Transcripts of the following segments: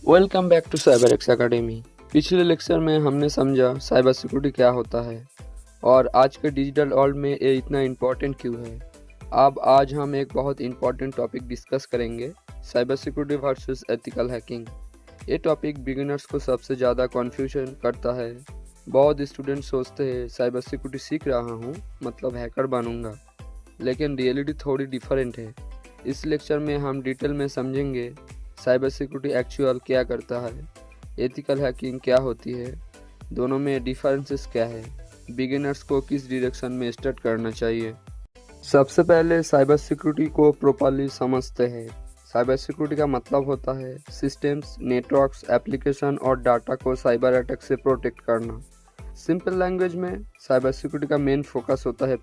Welcome back to cyber X academy. पिछले lecture में हमने समझा साइबर सिक्योरिटी क्या होता है और आज के डिजिटल वर्ल्ड में ये इतना इम्पोर्टेंट क्यों है। अब आज हम एक बहुत इम्पोर्टेंट टॉपिक डिस्कस करेंगे, cyber security versus ethical hacking. ये टॉपिक बिगिनर्स को सबसे ज़्यादा कन्फ्यूजन करता है। बहुत स्टूडेंट सोचते हैं साइबर सिक्योरिटी सीख रहा हूँ मतलब हैकर बनूंगा, लेकिन रियलिटी थोड़ी डिफरेंट है। इस लेक्चर में हम डिटेल में समझेंगे साइबर सिक्योरिटी एक्चुअल क्या करता है, एथिकल हैकिंग क्या होती है, दोनों में डिफरेंसेस क्या है, बिगिनर्स को किस डायरेक्शन में स्टार्ट करना चाहिए। सबसे पहले साइबर सिक्योरिटी को प्रॉपर्ली समझते हैं। साइबर सिक्योरिटी का मतलब होता है सिस्टम्स, नेटवर्क्स, एप्लीकेशन और डाटा को साइबर अटैक से प्रोटेक्ट करना। सिंपल लैंग्वेज में साइबर सिक्योरिटी का मेन फोकस होता है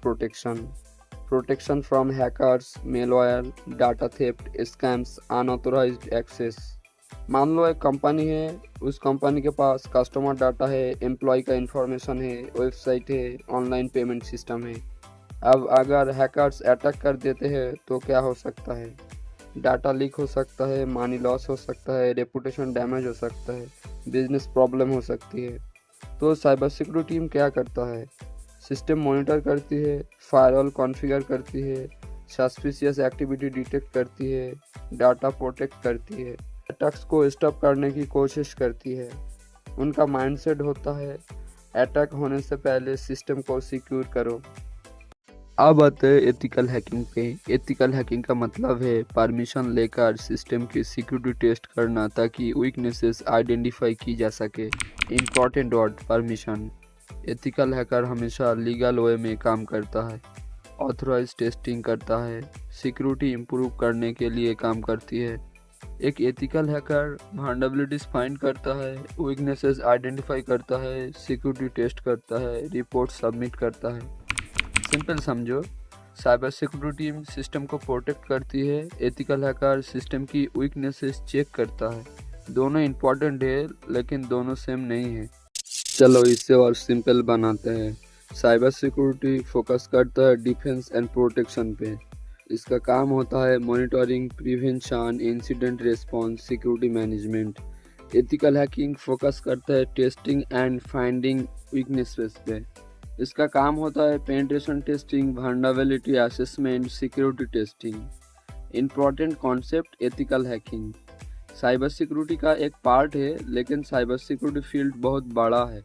protection from hackers, malware, data theft, scams, unauthorised access. मान लो एक कंपनी है, उस कंपनी के पास कस्टमर डाटा है, एम्प्लॉय का इंफॉर्मेशन है, वेबसाइट है, ऑनलाइन पेमेंट सिस्टम है। अब अगर हैकर्स अटैक कर देते हैं तो क्या हो सकता है? डाटा लीक हो सकता है, मनी लॉस हो सकता है, रेपुटेशन डैमेज हो सकता है, बिजनेस प्रॉब्लम हो सकती है। तो साइबर सिक्योरिटी टीम क्या करता है? सिस्टम मॉनिटर करती है, फायरवॉल कॉन्फ़िगर करती है, सस्पिशियस एक्टिविटी डिटेक्ट करती है, डाटा प्रोटेक्ट करती है, अटैक्स को स्टॉप करने की कोशिश करती है। उनका माइंडसेट होता है अटैक होने से पहले सिस्टम को सिक्योर करो। अब आते हैं एथिकल हैकिंग पे। एथिकल हैकिंग का मतलब है परमिशन लेकर सिस्टम की सिक्योरिटी टेस्ट करना ताकि वीकनेसेस आइडेंटिफाई की जा सके। Important word permission. Ethical hacker हमेशा लीगल वे में काम करता है, ऑथराइज टेस्टिंग करता है, सिक्योरिटी इम्प्रूव करने के लिए काम करती है। एक एथिकल हैकर vulnerabilities फाइंड करता है, वीकनेसेस आइडेंटिफाई करता है, सिक्योरिटी टेस्ट करता है, रिपोर्ट सबमिट करता है। सिंपल समझो, साइबर सिक्योरिटी टीम सिस्टम को प्रोटेक्ट करती है, एथिकल हैकर सिस्टम की वीकनेसेस चेक करता है। दोनों इम्पोर्टेंट है लेकिन दोनों सेम नहीं है। चलो इससे और सिंपल बनाते हैं। साइबर सिक्योरिटी फोकस करता है डिफेंस एंड प्रोटेक्शन पे। इसका काम होता है monitoring, prevention, incident response, security management. Ethical hacking focus करता है टेस्टिंग एंड फाइंडिंग वीकनेसेस पे। इसका काम होता है penetration testing, vulnerability assessment, security testing. Important concept ethical hacking cyber security का एक पार्ट है, लेकिन साइबर सिक्योरिटी फील्ड बहुत बड़ा है।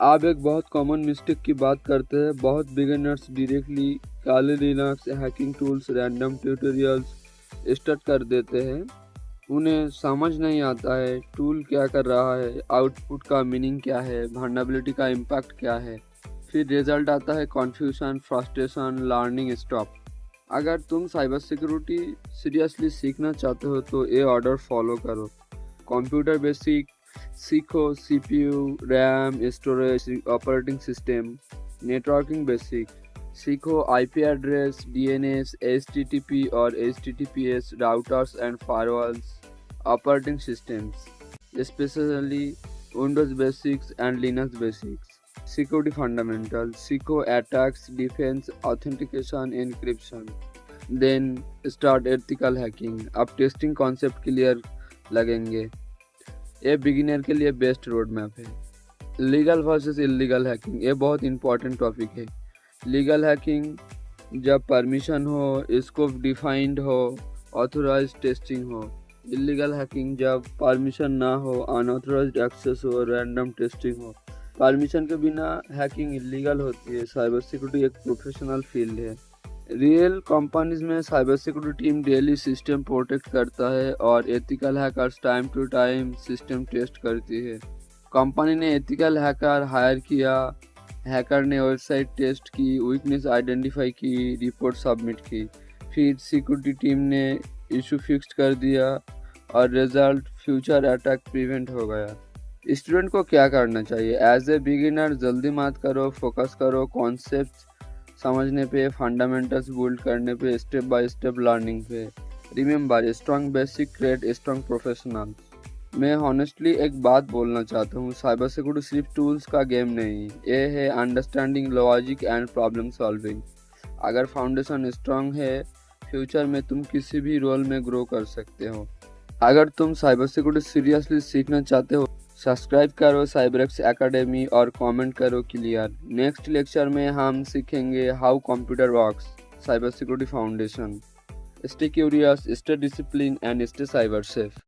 आप एक बहुत कॉमन मिस्टेक की बात करते हैं। बहुत बिगिनर्स डायरेक्टली काले Linux, hacking tools, random tutorials start कर देते हैं। उन्हें समझ नहीं आता है टूल क्या कर रहा है, आउटपुट का मीनिंग क्या है, vulnerability का इम्पैक्ट क्या है। फिर रिजल्ट आता है कन्फ्यूजन, फ्रस्ट्रेशन, लर्निंग स्टॉप। अगर तुम साइबर सिक्योरिटी सीरियसली सीखना चाहते हो तो ये ऑर्डर फॉलो करो। कंप्यूटर बेसिक सीखो, CPU, RAM, storage, operating system. Networking basic सीखो, IP एड्रेस, DNS, HTTP और HTTPS, routers and firewalls. Operating systems specially Windows basics and Linux basics. Security fundamental सीखो, attacks, defence, authentication, encryption. Then start ethical hacking. अब testing concept clear लगेंगे। ये beginner के लिए best road map है। Legal versus illegal hacking, ये बहुत important topic है। लीगल हैकिंग जब परमिशन हो, स्कोप डिफाइंड हो, ऑथोराइज टेस्टिंग हो। इलीगल हैकिंग जब परमिशन ना हो, अनऑथोराइज्ड एक्सेस हो, रैंडम टेस्टिंग हो। परमिशन के बिना हैकिंग इलीगल होती है। साइबर सिक्योरिटी एक प्रोफेशनल फील्ड है। रियल कंपनीज में cyber security team daily system protect करता है और ethical hackers time to time system test करती है। कंपनी ने एथिकल हैकर हायर किया, हैकर ने वेबसाइट टेस्ट की, वीकनेस आइडेंटिफाई की, रिपोर्ट सबमिट की, फिर सिक्योरिटी टीम ने इशू फिक्स कर दिया और रिजल्ट फ्यूचर अटैक प्रिवेंट हो गया। स्टूडेंट को क्या करना चाहिए? एज ए बिगिनर जल्दी मत करो, फोकस करो कॉन्सेप्ट समझने पे, फंडामेंटल्स बिल्ड करने पे, स्टेप बाय स्टेप लर्निंग पे। Remember, strong basic create strong professional. मैं हॉनेस्टली एक बात बोलना चाहता हूँ, साइबर सिक्योरिटी सिर्फ टूल्स का गेम नहीं, ये है understanding, logic and problem solving. अगर फाउंडेशन स्ट्रॉन्ग है, फ्यूचर में तुम किसी भी रोल में ग्रो कर सकते हो। अगर तुम साइबर सिक्योरिटी सीरियसली सीखना चाहते हो, सब्सक्राइब करो साइबरएक्स एकेडमी और कमेंट करो क्लियर। नेक्स्ट लेक्चर में हम सीखेंगे how computer works, cyber security foundation. Stay curious, stay discipline and stay cyber safe.